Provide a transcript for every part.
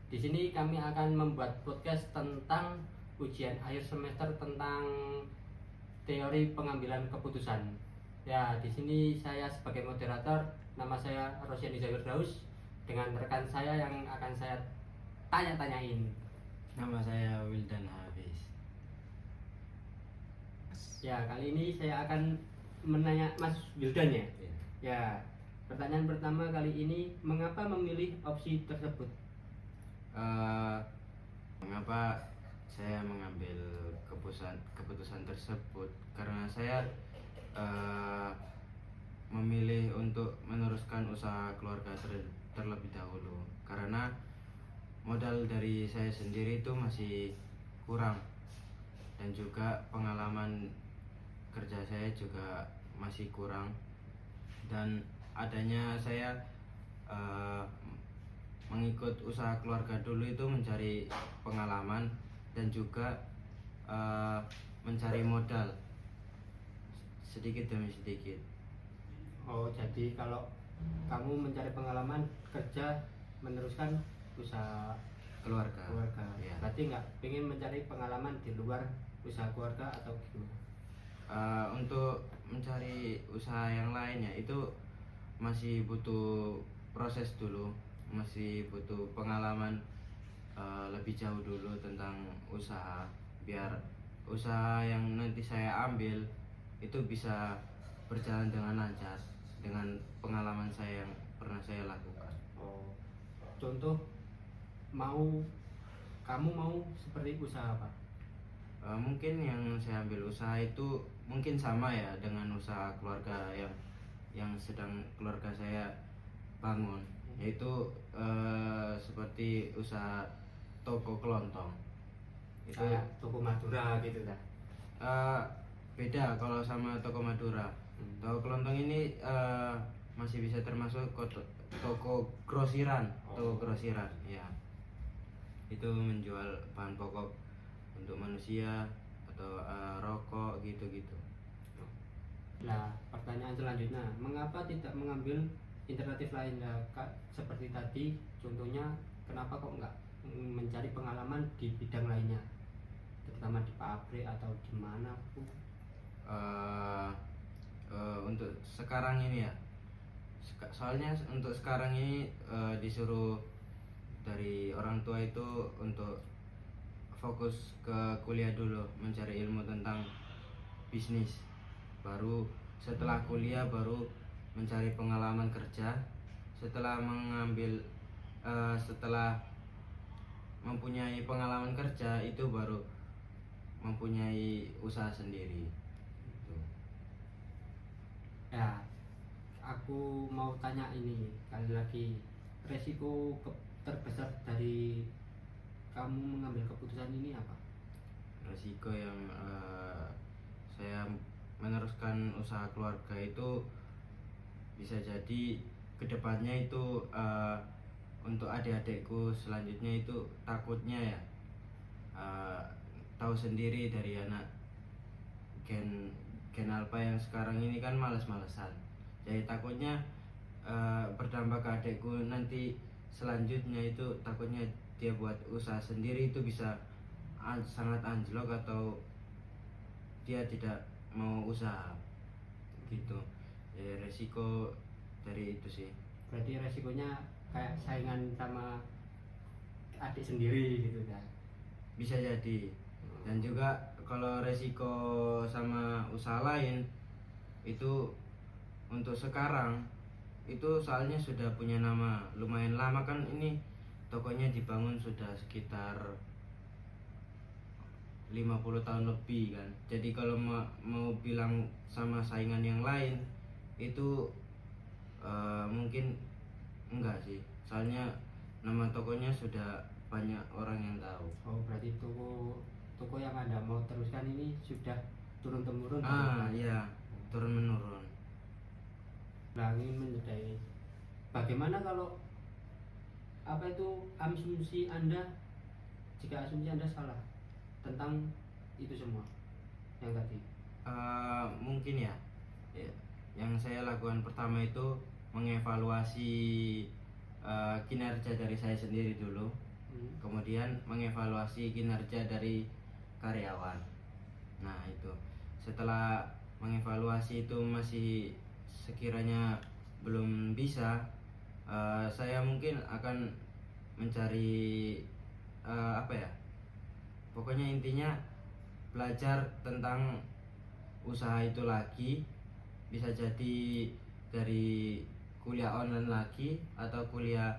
Di sini kami akan membuat podcast tentang ujian akhir semester tentang teori pengambilan keputusan. Ya, di sini saya sebagai moderator, nama saya Rosyani Zawirdaus dengan rekan saya yang akan saya tanya-tanyain. Nama saya Wildan Hafiz. Ya, kali ini saya akan menanya Mas Wildan ya. Ya. Ya, pertanyaan pertama kali ini, mengapa memilih opsi tersebut? Mengapa saya mengambil keputusan tersebut? Karena saya memilih untuk meneruskan usaha keluarga terlebih dahulu. Karena modal dari saya sendiri itu masih kurang, dan juga pengalaman kerja saya juga masih kurang, dan adanya saya mengikut usaha keluarga dulu itu mencari pengalaman dan juga mencari modal sedikit demi sedikit. Oh, jadi kalau kamu mencari pengalaman kerja meneruskan usaha keluarga. Ya. Berarti nggak pengen mencari pengalaman di luar usaha keluarga atau gimana? Untuk mencari usaha yang lainnya itu masih butuh proses dulu, masih butuh pengalaman lebih jauh dulu tentang usaha, biar usaha yang nanti saya ambil itu bisa berjalan dengan lancar dengan pengalaman saya yang pernah saya lakukan. Oh, contoh kamu mau seperti usaha apa? Mungkin yang saya ambil usaha itu mungkin sama ya dengan usaha keluarga yang sedang keluarga saya bangun, yaitu seperti usaha toko kelontong. Itu Kayak toko Madura gitu kan? beda kalau sama toko Madura. Toko kelontong ini masih bisa termasuk toko grosiran. Toko grosiran ya, itu menjual bahan pokok untuk manusia atau rokok gitu-gitu. Nah, pertanyaan selanjutnya, mengapa tidak mengambil alternatif lain? Nah, seperti tadi contohnya, kenapa kok nggak mencari pengalaman di bidang lainnya, terutama di pabrik atau di mana pun? Untuk sekarang ini ya, soalnya untuk sekarang ini disuruh dari orang tua itu untuk fokus ke kuliah dulu, mencari ilmu tentang bisnis, baru setelah kuliah baru mencari pengalaman kerja. Setelah mempunyai pengalaman kerja itu baru mempunyai usaha sendiri gitu. Ya, aku mau tanya ini kali lagi, resiko terbesar dari kamu mengambil keputusan ini apa? Resiko yang saya meneruskan usaha keluarga itu bisa jadi kedepannya itu untuk adik-adikku selanjutnya itu takutnya ya, tahu sendiri dari anak gen alpha yang sekarang ini kan malas-malesan, jadi takutnya berdampak ke adikku nanti selanjutnya, itu takutnya dia buat usaha sendiri itu bisa sangat anjlok atau dia tidak mau usaha gitu ya. Resiko dari itu sih. Berarti resikonya kayak saingan sama adik sendiri gitu kan? Bisa jadi. Dan juga kalau resiko sama usaha lain itu untuk sekarang itu soalnya sudah punya nama lumayan lama kan, ini tokonya dibangun sudah sekitar 50 tahun lebih kan. Jadi kalau mau bilang sama saingan yang lain itu mungkin enggak sih, soalnya nama tokonya sudah banyak orang yang tahu. Oh, berarti toko yang Anda mau teruskan ini sudah turun temurun? Iya, turun menurun. Nah, ingin menyedai, bagaimana kalau asumsi Anda, jika asumsi Anda salah tentang itu semua yang tadi? Mungkin ya, yang saya lakukan pertama itu mengevaluasi kinerja dari saya sendiri dulu. kemudian mengevaluasi kinerja dari karyawan. Nah itu setelah mengevaluasi itu masih sekiranya belum bisa, saya mungkin akan mencari apa ya, pokoknya intinya belajar tentang usaha itu lagi, bisa jadi dari kuliah online lagi atau kuliah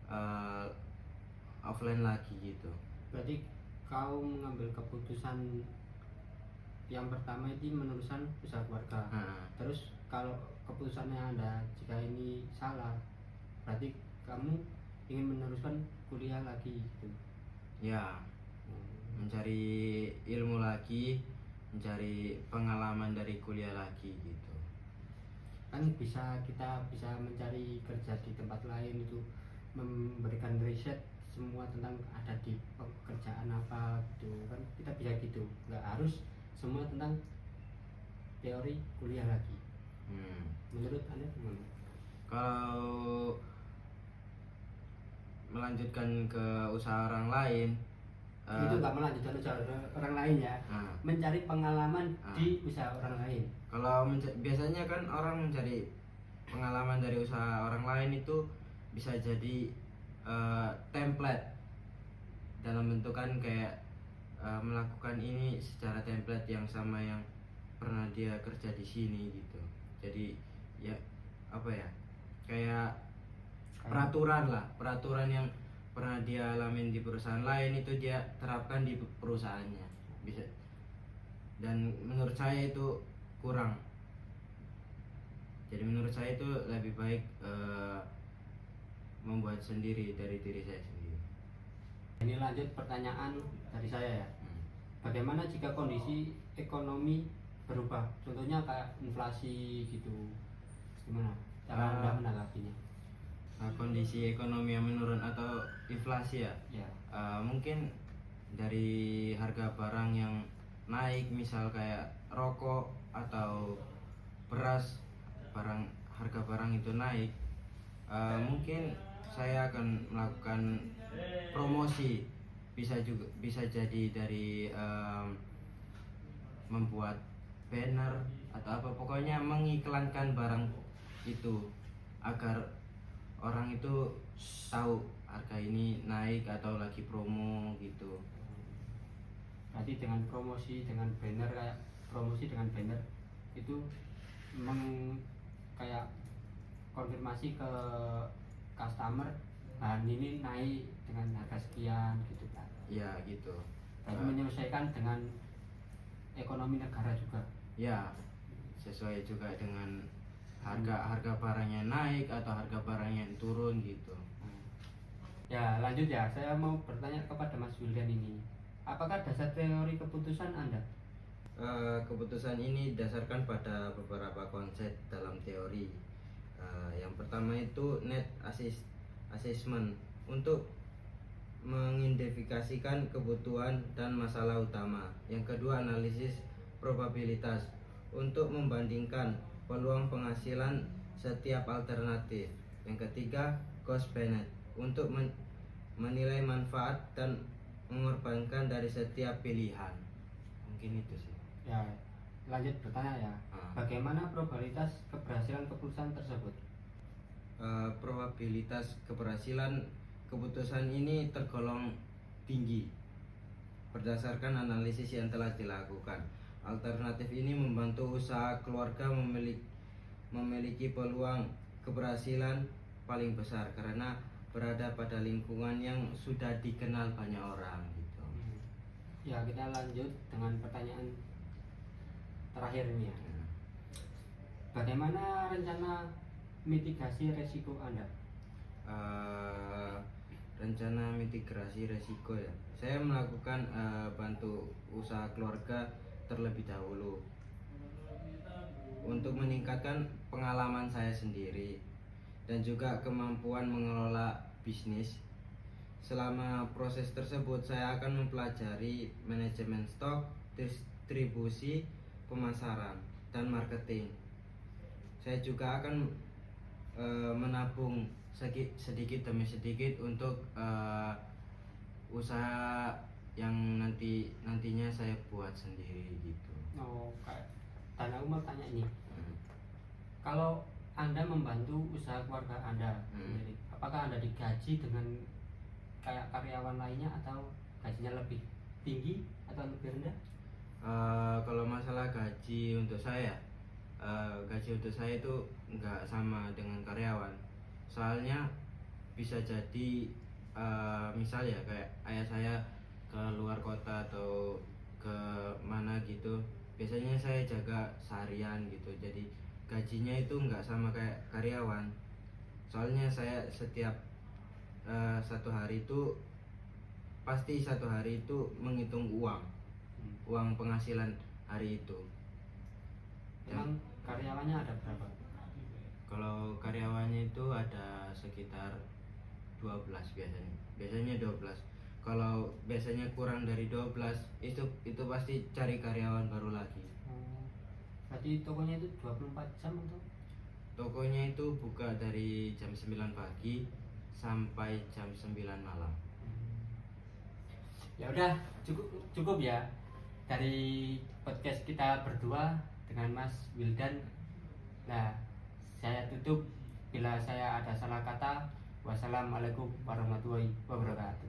eh, offline lagi gitu. Berarti kau mengambil keputusan yang pertama itu meneruskan usaha keluarga. Terus kalau keputusannya Anda jika ini salah, berarti kamu ingin meneruskan kuliah lagi gitu. Ya, mencari ilmu lagi, mencari pengalaman dari kuliah lagi gitu. Kan kita bisa mencari kerja di tempat lain, itu memberikan riset semua tentang ada di pekerjaan apa gitu kan, kita bisa gitu, nggak harus semua tentang teori kuliah lagi. Menurut Anda gimana? Kalau melanjutkan ke usaha orang lain, Itu nggak melanjutkan usaha orang lain ya, mencari pengalaman di usaha orang lain. Kalau biasanya kan orang mencari pengalaman dari usaha orang lain itu bisa jadi template dalam bentukan kayak melakukan ini secara template yang sama yang pernah dia kerja di sini gitu. Jadi ya apa ya, kayak peraturan yang pernah dia alamin di perusahaan lain itu dia terapkan di perusahaannya bisa. Dan menurut saya itu kurang. Jadi menurut saya itu lebih baik membuat sendiri dari diri saya sendiri. Ini lanjut pertanyaan dari saya ya. Bagaimana jika kondisi ekonomi berubah? Contohnya kayak inflasi gitu. Gimana cara Anda menanggapinya? Kondisi ekonomi yang menurun atau inflasi ya? Ya. Mungkin dari harga barang yang naik, misal kayak rokok atau beras, harga barang itu naik, mungkin saya akan melakukan promosi, bisa jadi dari membuat banner atau apa, pokoknya mengiklankan barang itu agar orang itu tahu harga ini naik atau lagi promo gitu. Berarti dengan promosi dengan banner, kayak promosi dengan banner itu kayak konfirmasi ke customer bahan ini naik dengan harga sekian gitu kan. Ya gitu. Berarti menyesuaikan dengan ekonomi negara juga. Ya, sesuai juga dengan harga barangnya naik atau harga barangnya turun gitu. Ya lanjut ya, saya mau bertanya kepada Mas Wildan ini, apakah dasar teori keputusan Anda? Keputusan ini didasarkan pada beberapa konsep dalam teori. Yang pertama itu net assessment untuk mengidentifikasikan kebutuhan dan masalah utama. Yang kedua analisis probabilitas untuk membandingkan peluang penghasilan setiap alternatif. Yang ketiga cost benefit untuk menilai manfaat dan mengorbankan dari setiap pilihan. Mungkin itu sih. Ya, lanjut bertanya ya. Bagaimana probabilitas keberhasilan keputusan tersebut? Probabilitas keberhasilan keputusan ini tergolong tinggi berdasarkan analisis yang telah dilakukan. Alternatif ini membantu usaha keluarga memiliki peluang keberhasilan paling besar karena berada pada lingkungan yang sudah dikenal banyak orang gitu. Ya, kita lanjut dengan pertanyaan terakhir ini ya. Bagaimana rencana mitigasi resiko Anda? Rencana mitigasi resiko ya, saya melakukan bantu usaha keluarga terlebih dahulu untuk meningkatkan pengalaman saya sendiri dan juga kemampuan mengelola bisnis. Selama proses tersebut saya akan mempelajari manajemen stok, distribusi, pemasaran, dan marketing. Saya juga akan menabung sedikit demi sedikit untuk usaha yang nantinya saya buat sendiri gitu. Oh, dan aku mau tanya ini, Hmm. kalau Anda membantu usaha keluarga Anda sendiri, apakah Anda digaji dengan kayak karyawan lainnya atau gajinya lebih tinggi atau lebih rendah? Kalau masalah gaji untuk saya, gaji untuk saya itu nggak sama dengan karyawan. Soalnya bisa jadi misal ya kayak ayah saya ke luar kota atau ke mana gitu, biasanya saya jaga seharian gitu. Jadi gajinya itu nggak sama kayak karyawan. Soalnya saya setiap satu hari itu pasti satu hari itu menghitung uang penghasilan hari itu. Memang karyawannya ada berapa? Kalau karyawannya itu ada sekitar 12 biasanya 12. Kalau biasanya kurang dari 12 itu pasti cari karyawan baru lagi. Berarti tokonya itu 24 jam atau? Tokonya itu buka dari jam 9 pagi sampai jam 9 malam. Ya udah, cukup ya dari podcast kita berdua dengan Mas Wildan. Nah, saya tutup bila saya ada salah kata. Wassalamualaikum warahmatullahi wabarakatuh.